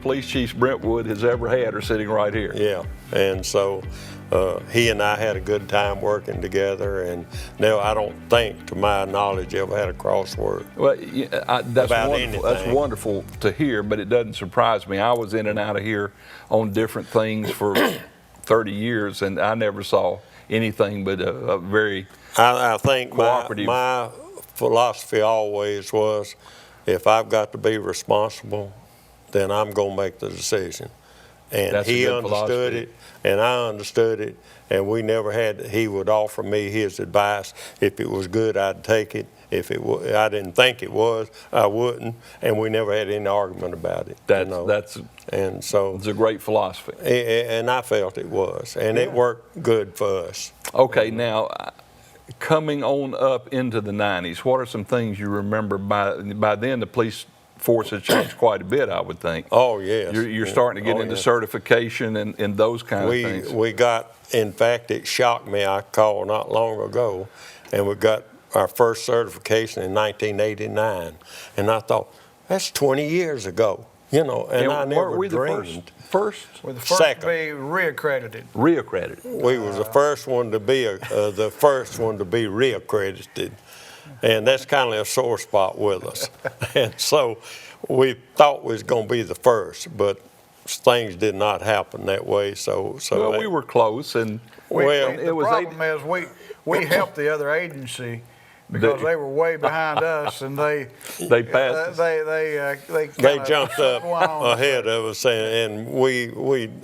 police chiefs Brentwood has ever had are sitting right here. Yeah, and so he and I had a good time working together, and no, I don't think, to my knowledge, ever had a crossword. Well, that's about wonderful. anything. That's wonderful to hear, but it doesn't surprise me. I was in and out of here on different things for 30 years, and I never saw anything but a very I think cooperative. my philosophy always was, if I've got to be responsible, then I'm going to make the decision. And That's a he good understood philosophy. it, and I understood it, and we never had, he would offer me his advice. If it was good, I'd take it. If I didn't think it was, I wouldn't, and we never had any argument about it. And so it's a great philosophy. And I felt it was, and it worked good for us. Okay, now, coming on up into the 90s, what are some things you remember? By then, the police force has changed quite a bit, I would think. Oh, yes. You're starting to get into certification and those kind of things. We got, in fact, it shocked me. I called not long ago, and we got our first certification in 1989. And I thought, that's 20 years ago, you know, and I never dreamed. We're the first to be reaccredited. Reaccredited. We was the first one to be reaccredited, and that's kind of a sore spot with us. And so we thought we was going to be the first, but things did not happen that way. Well, we were close, and the problem is we helped the other agency because they were way behind us, and they passed. They jumped up ahead of us, and we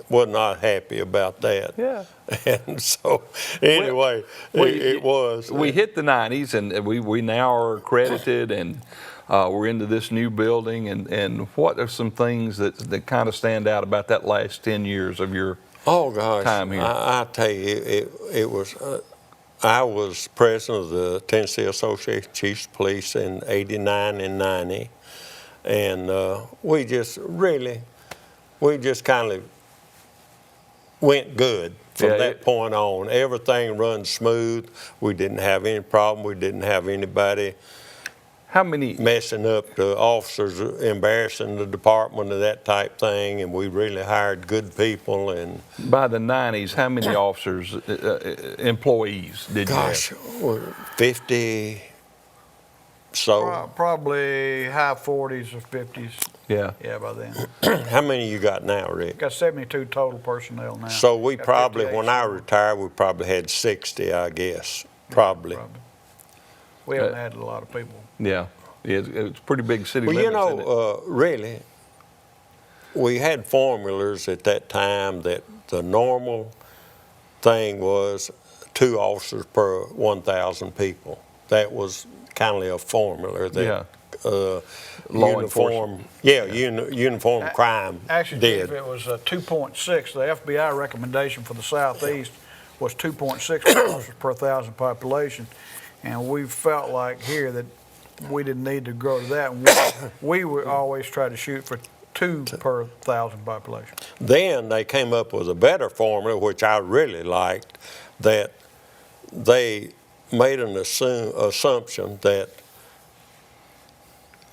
were not happy about that. Yeah. And so anyway, it was. We hit the 90s, and we now are accredited, and we're into this new building. And what are some things that kind of stand out about that last 10 years of your time here? I tell you, it was. I was president of the Tennessee Association of Chiefs of Police in '89 and '90, and we just kind of went good from that point on. Everything runs smooth. We didn't have any problem. We didn't have anybody messing up the officers, embarrassing the department, and that type thing, and we really hired good people. And by the 90s, how many officers, employees did you have? 50. So probably high 40s or 50s. Yeah. Yeah, by then. How many you got now, Rick? Got 72 total personnel now. So we probably, when I retired, we probably had 60, I guess. Probably. We haven't had a lot of people. Yeah, it's a pretty big city. Well, you know, really, we had formulas at that time that the normal thing was 2 officers per 1,000 people. That was kind of a formula that uniform crime Actually, did. Chief, it was 2.6. The FBI recommendation for the Southeast was 2.6 officers per 1,000 population. And we felt like here that we didn't need to grow to that. And we would always try to shoot for 2 per 1,000 population. Then they came up with a better formula, which I really liked, that they made an assumption that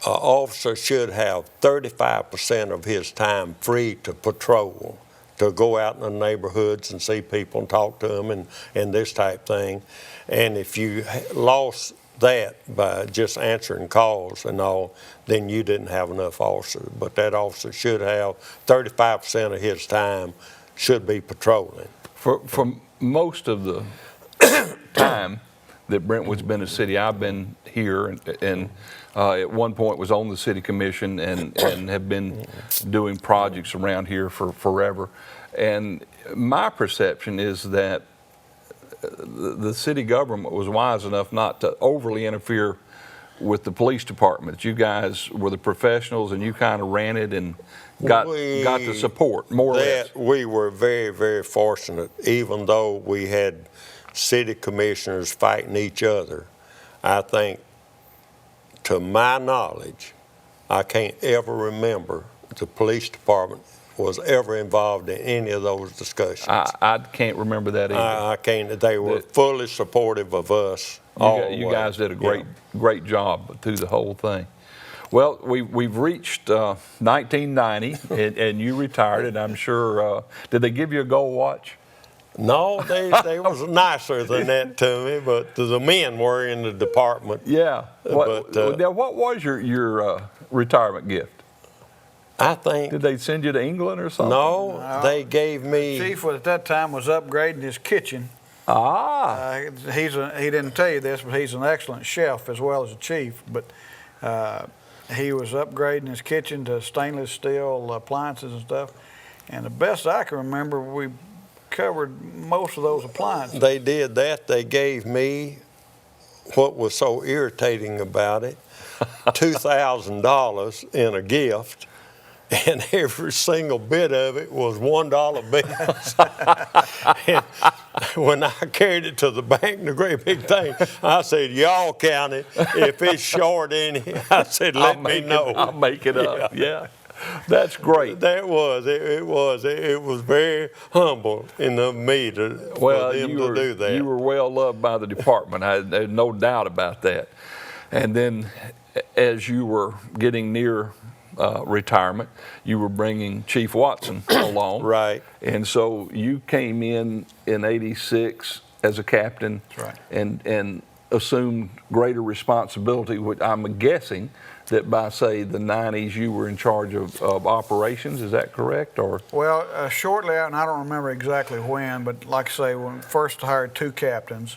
an officer should have 35% of his time free to patrol, to go out in the neighborhoods and see people and talk to them and this type thing. And if you lost that by just answering calls and all, then you didn't have enough officers. But that officer should have 35% of his time should be patrolling. For most of the time that Brentwood's been a city, I've been here and at one point was on the city commission and have been doing projects around here for forever. And my perception is that the city government was wise enough not to overly interfere with the police department. You guys were the professionals, and you kind of ran it and got the support, more or less. We were very, very fortunate, even though we had city commissioners fighting each other. I think, to my knowledge, I can't ever remember the police department was ever involved in any of those discussions. I can't remember that either. I can't. They were fully supportive of us. You guys did a great job through the whole thing. Well, we've reached 1990, and you retired, and I'm sure, did they give you a gold watch? No, they was nicer than that to me, but the men were in the department. Yeah. Now, what was your retirement gift? I think. Did they send you to England or something? No, they gave me. Chief at that time was upgrading his kitchen. Ah. He didn't tell you this, but he's an excellent chef as well as a chief. But he was upgrading his kitchen to stainless steel appliances and stuff. And the best I can remember, we covered most of those appliances. They did that. They gave me what was so irritating about it, $2,000 in a gift. And every single bit of it was $1 bills. And when I carried it to the bank, the great big thing, I said, y'all count it. If it's short any, I said, let me know. I'll make it up. Yeah. That's great. That was, it was very humble in me for them to do that. You were well loved by the department. There's no doubt about that. And then as you were getting near retirement, you were bringing Chief Watson along. Right. And so you came in '86 as a captain. That's right. And assumed greater responsibility, which I'm guessing that by, say, the 90s, you were in charge of operations. Is that correct? Or Well, shortly out, and I don't remember exactly when, but like I say, when we first hired 2 captains,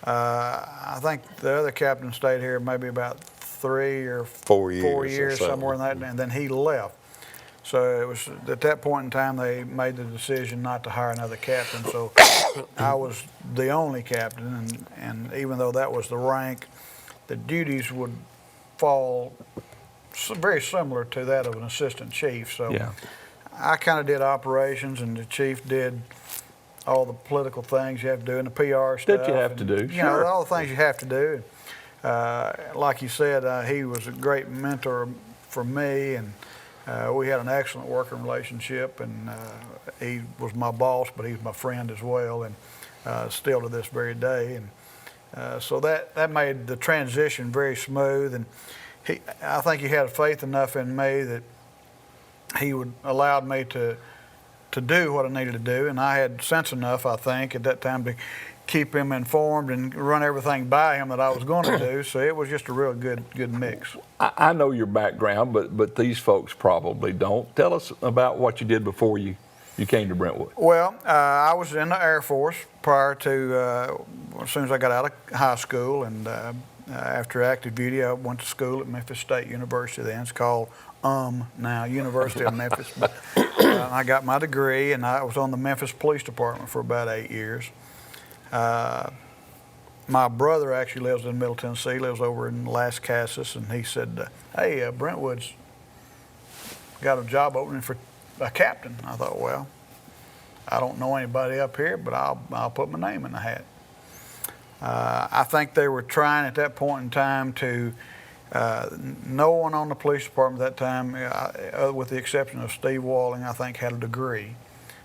I think the other captain stayed here maybe about 3 or 4 years, somewhere in that, and then he left. So it was at that point in time they made the decision not to hire another captain. So I was the only captain, and even though that was the rank, the duties would fall very similar to that of an assistant chief. So yeah. I kind of did operations, and the chief did all the political things you have to do and the PR stuff. That you have to do, You know, sure. all the things you have to do. Like you said, he was a great mentor for me, and we had an excellent working relationship, and he was my boss, but he's my friend as well, and still to this very day. And so that made the transition very smooth, and I think he had faith enough in me that he would allow me to do what I needed to do, and I had sense enough, I think, at that time to keep him informed and run everything by him that I was going to do. So it was just a real good mix. I know your background, but these folks probably don't. Tell us about what you did before you came to Brentwood. Well, I was in the Air Force prior to, as soon as I got out of high school, and after active duty, I went to school at Memphis State University then. It's called now, University of Memphis. But I got my degree, and I was on the Memphis Police Department for about 8 years. My brother actually lives in Middle Tennessee, lives over in Lascassas, and he said, hey, Brentwood's got a job opening for a captain. I thought, well, I don't know anybody up here, but I'll put my name in the hat. I think they were trying at that point in time to, no one on the police department at that time, with the exception of Steve Walling, I think had a degree.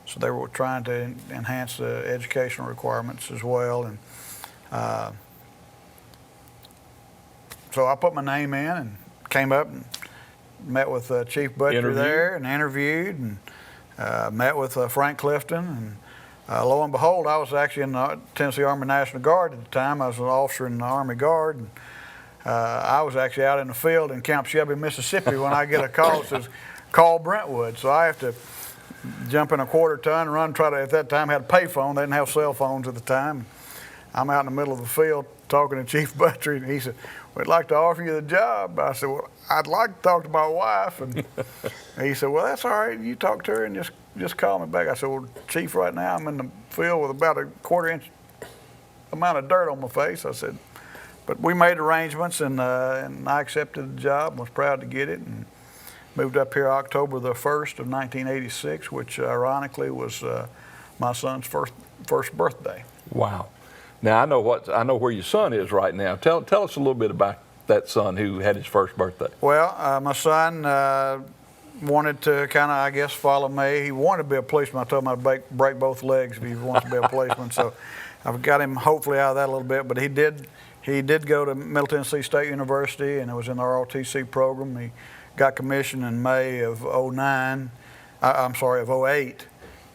So they were trying to enhance the educational requirements as well. And so I put my name in and came up and met with Chief Buttrey there and interviewed, and met with Frank Clifton. And lo and behold, I was actually in the Tennessee Army National Guard at the time. I was an officer in the Army Guard. And, I was actually out in the field in Camp Shelby, Mississippi when I get a call that says, call Brentwood. So I have to jump in a quarter ton and run, at that time had a payphone. They didn't have cell phones at the time. I'm out in the middle of the field talking to Chief Buttrey, and he said, we'd like to offer you the job. I said, well, I'd like to talk to my wife. And he said, well, that's all right. You talk to her and just call me back. I said, well, Chief, right now I'm in the field with about a quarter-inch amount of dirt on my face. I said, but we made arrangements, and I accepted the job and was proud to get it, and moved up here October the 1st of 1986, which ironically was my son's first birthday. Wow. Now I know where your son is right now. Tell us a little bit about that son who had his first birthday. Well, my son wanted to kind of, I guess, follow me. He wanted to be a policeman. I told him I'd break both legs if he wanted to be a policeman. So I've got him hopefully out of that a little bit. But he did He did go to Middle Tennessee State University, and it was in the ROTC program. He got commissioned in May of of 08,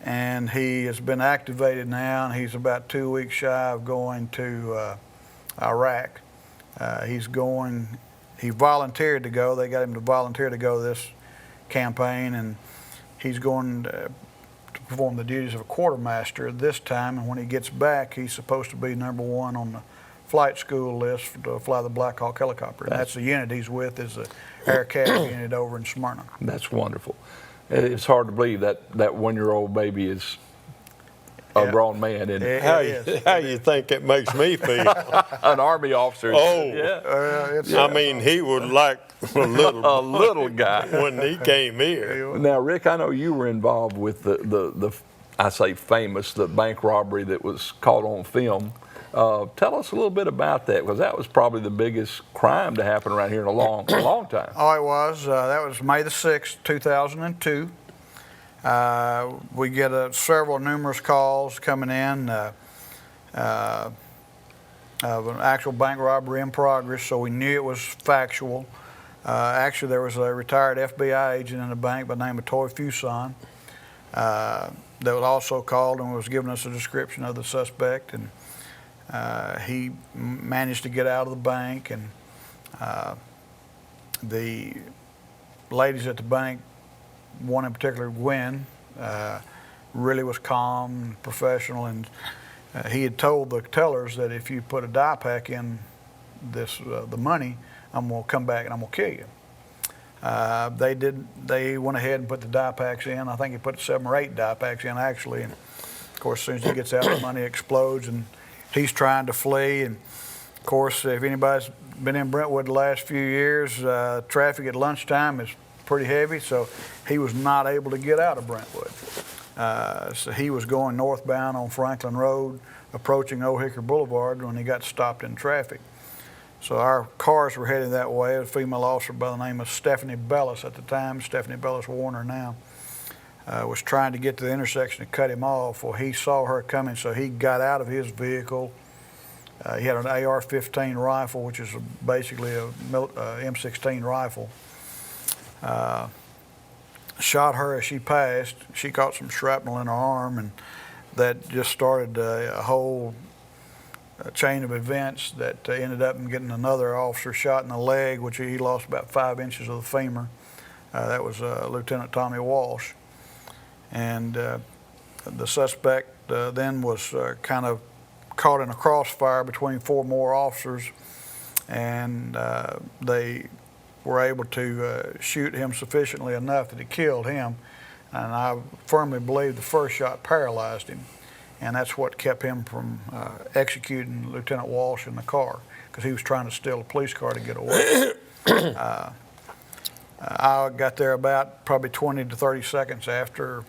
and he has been activated now, and he's about 2 weeks shy of going to Iraq. He volunteered to go. They got him to volunteer to go this campaign, and he's going to perform the duties of a quartermaster this time, and when he gets back, he's supposed to be #1 on the flight school list to fly the Black Hawk helicopter. And that's the unit he's with, is the Air Cav unit over in Smyrna. That's wonderful. It's hard to believe that 1-year-old baby is a grown man, isn't it? How you think it makes me feel? An Army officer. Oh, yeah. I mean, he was like a little guy when he came here. Now, Rick, I know you were involved with the I say famous, the bank robbery that was caught on film. Tell us a little bit about that, because that was probably the biggest crime to happen around here in a long time. Oh, it was. That was May the 6th, 2002. We get numerous calls coming in of an actual bank robbery in progress, so we knew it was factual. Actually, there was a retired FBI agent in the bank by the name of Toy Fuson that was also called and was giving us a description of the suspect, and he managed to get out of the bank, and the ladies at the bank, one in particular, Gwen, really was calm, professional, and he had told the tellers that if you put a die pack in the money, I'm going to come back and I'm going to kill you. They went ahead and put the die packs in. I think he put 7 or 8 die packs in, actually, and of course, as soon as he gets out, the money explodes, and he's trying to flee. And of course, if anybody's been in Brentwood the last few years, traffic at lunchtime is pretty heavy, so he was not able to get out of Brentwood. So he was going northbound on Franklin Road, approaching Old Hickory Boulevard, when he got stopped in traffic. So our cars were heading that way. A female officer by the name of Stephanie Bellis at the time, Stephanie Bellis Warner now, was trying to get to the intersection to cut him off. Well, he saw her coming, so he got out of his vehicle. He had an AR-15 rifle, which is basically a M16 rifle. Shot her as she passed. She caught some shrapnel in her arm, and that just started a whole chain of events that ended up in getting another officer shot in the leg, which he lost about 5 inches of the femur. That was Lieutenant Tommy Walsh. And the suspect then was kind of caught in a crossfire between 4 more officers, and they were able to shoot him sufficiently enough that it killed him. And I firmly believe the first shot paralyzed him, and that's what kept him from executing Lieutenant Walsh in the car, because he was trying to steal a police car to get away. I got there about probably 20 to 30 seconds after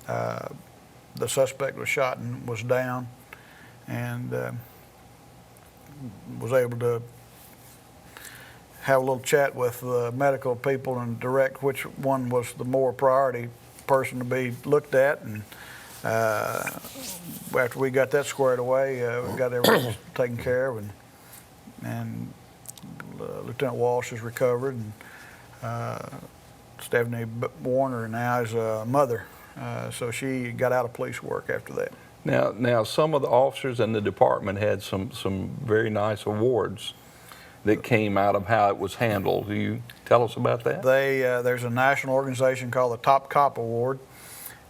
the suspect was shot and was down, and was able to have a little chat with the medical people and direct which one was the more priority person to be looked at. And after we got that squared away, we got everything taken care of, and Lieutenant Walsh is recovered, and Stephanie Warner now is a mother, so she got out of police work after that. Now, some of the officers in the department had some very nice awards that came out of how it was handled. Do you tell us about that? There's a national organization called the Top Cop Award,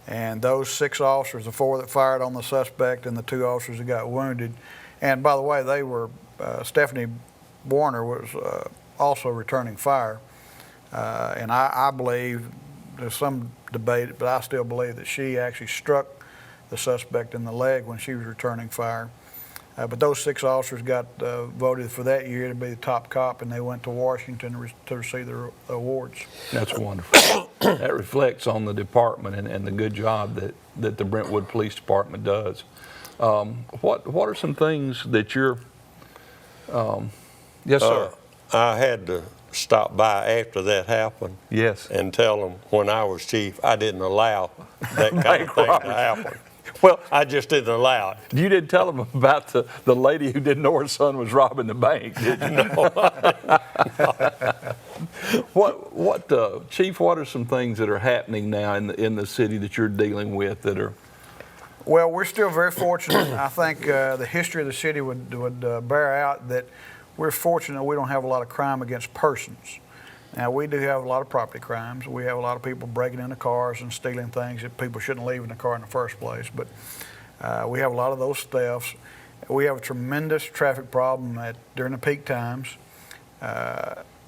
and those 6 officers, the 4 that fired on the suspect and the 2 officers that got wounded, and by the way, they were Stephanie Warner was also returning fire, and I believe there's some debate, but I still believe that she actually struck the suspect in the leg when she was returning fire. But those 6 officers got voted for that year to be the top cop, and they went to Washington to receive their awards. That's wonderful. That reflects on the department and the good job that the Brentwood Police Department does. What are some things that you're... yes, sir. I had to stop by after that happened. Yes. And tell them when I was chief, I didn't allow that kind of thing to happen. Well, I just didn't allow it. you didn't tell them about the lady who didn't know her son was robbing the bank, did you? Chief, what are some things that are happening now in the city that you're dealing with that are? Well, we're still very fortunate. I think the history of the city would bear out that we're fortunate we don't have a lot of crime against persons. Now, we do have a lot of property crimes. We have a lot of people breaking into cars and stealing things that people shouldn't leave in the car in the first place. But we have a lot of those thefts. We have a tremendous traffic problem during the peak times.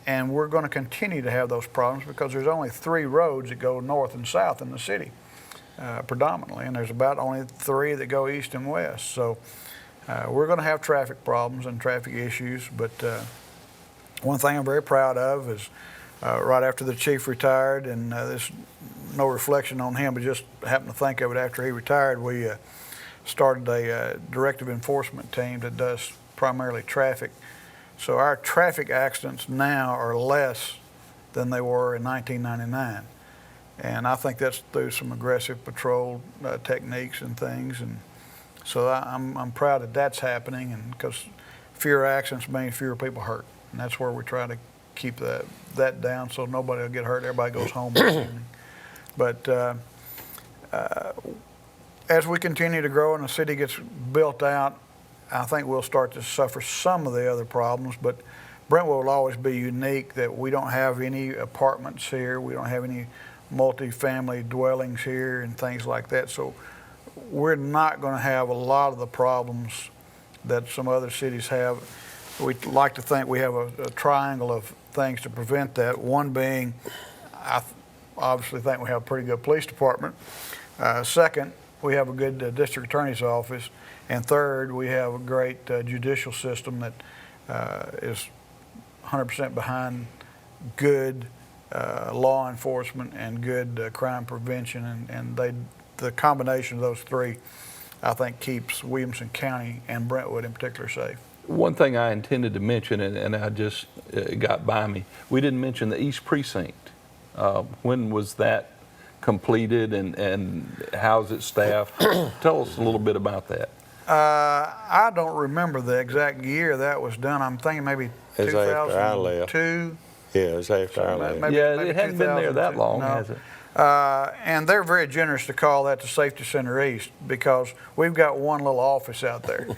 And we're going to continue to have those problems because there's only 3 roads that go north and south in the city, predominantly. And there's about only 3 that go east and west. So we're going to have traffic problems and traffic issues. But one thing I'm very proud of is right after the chief retired, and this no reflection on him, but just happened to think of it after he retired, we started a directive enforcement team that does primarily traffic. So our traffic accidents now are less than they were in 1999. And I think that's through some aggressive patrol techniques and things. And so I'm proud that that's happening, and because fewer accidents means fewer people hurt. And that's where we try to keep that down so nobody will get hurt. Everybody goes home this evening. But as we continue to grow and the city gets built out, I think we'll start to suffer some of the other problems. But Brentwood will always be unique that we don't have any apartments here. We don't have any multi-family dwellings here and things like that. So we're not going to have a lot of the problems that some other cities have. We like to think we have a triangle of things to prevent that. One being, I obviously think we have a pretty good police department. Second, we have a good district attorney's office. And third, we have a great judicial system that is 100% behind good law enforcement and good crime prevention. And the combination of those 3, I think, keeps Williamson County and Brentwood in particular safe. One thing I intended to mention, and I just got by me, we didn't mention the East Precinct. When was that completed, and how's it staffed? Tell us a little bit about that. I don't remember the exact year that was done. I'm thinking maybe 2002. Yeah, it was after I left. Maybe It hadn't been there that 2002. long, No. has it? And they're very generous to call that the Safety Center East because we've got one little office out there.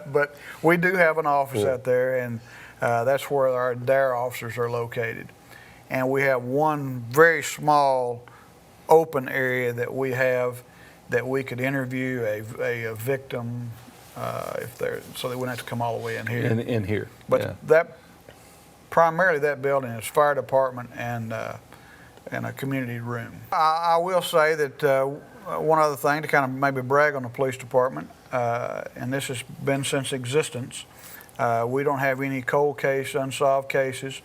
But we do have an office out there, and that's where our DARE officers are located. And we have one very small open area that we have that we could interview a victim if they're, so they wouldn't have to come all the way in here. In here. But primarily that building is fire department and a community room. I will say that one other thing to kind of maybe brag on the police department, and this has been since existence, we don't have any cold case, unsolved cases.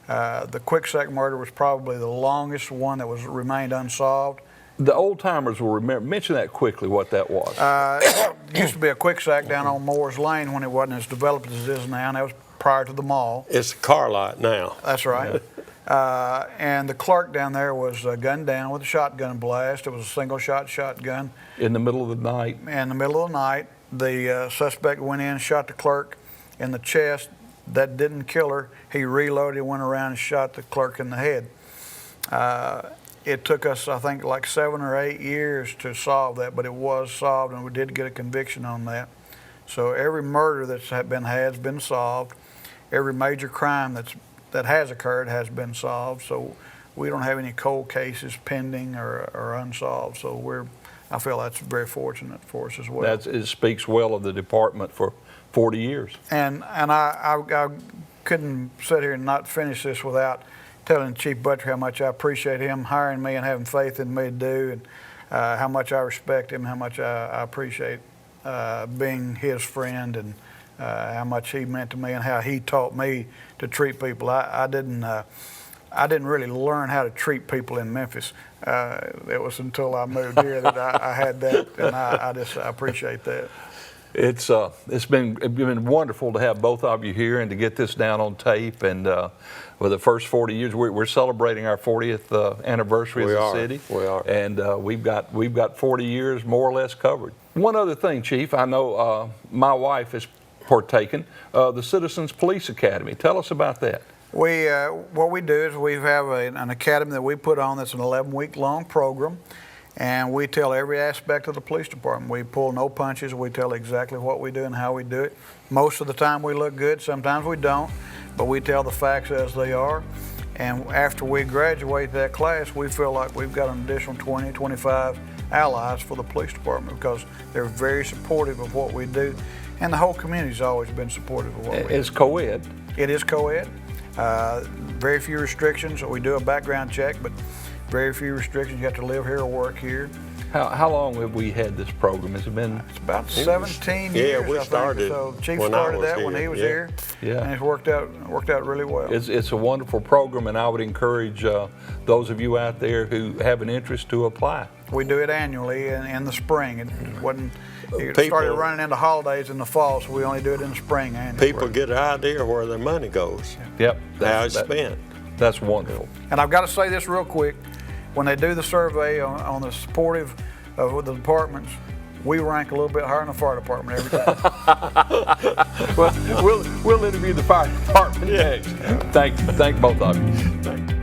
The Quicksec murder was probably the longest one that remained unsolved. The old timers will remember. Mention that quickly, what that was. It used to be a Quicksec down on Moore's Lane when it wasn't as developed as it is now, and that was prior to the mall. It's a car lot now. That's right. And the clerk down there was gunned down with a shotgun blast. It was a single-shot shotgun. In the middle of the night. In the middle of the night, the suspect went in, shot the clerk in the chest. That didn't kill her. He reloaded, went around and shot the clerk in the head. It took us, I think, like 7 or 8 years to solve that, but it was solved, and we did get a conviction on that. So every murder that's has been solved. Every major crime that has occurred has been solved. So we don't have any cold cases pending or unsolved. So I feel that's very fortunate for us as well. It speaks well of the department for 40 years. And I couldn't sit here and not finish this without telling Chief Buttrey how much I appreciate him hiring me and having faith in me to do, and how much I respect him, how much I appreciate being his friend, and how much he meant to me and how he taught me to treat people. I didn't really learn how to treat people in Memphis. It was until I moved here that I had that, and I appreciate that. It's been wonderful to have both of you here and to get this down on tape. And for the first 40 years, we're celebrating our 40th anniversary as a city. We are. And we've got 40 years more or less covered. One other thing, Chief, I know my wife has partaken, the Citizens Police Academy. Tell us about that. What we do is we have an academy that we put on that's an 11-week long program, and we tell every aspect of the police department. We pull no punches. We tell exactly what we do and how we do it. Most of the time we look good, sometimes we don't, but we tell the facts as they are. And after we graduate that class, we feel like we've got an additional 20, 25 allies for the police department because they're very supportive of what we do. And the whole community's always been supportive of what we do. It's co-ed. It is co-ed. Very few restrictions. We do a background check, but very few restrictions. You have to live here or work here. How long have we had this program? Has it been? It's about 17 years. Yeah, we I started. Think. So Chief when I started was that when he was here. Yeah. And it's worked out really well. It's a wonderful program, and I would encourage those of you out there who have an interest to apply. We do it annually in the spring. It wasn't. It started running into holidays in the fall, so we only do it in the spring annually. People get an idea where their money goes. Yep. How it's spent. That's wonderful. And I've got to say this real quick. When they do the survey on the supportive of the departments, we rank a little bit higher than the fire department every time. Well, we'll interview the fire department next. Thank both of you.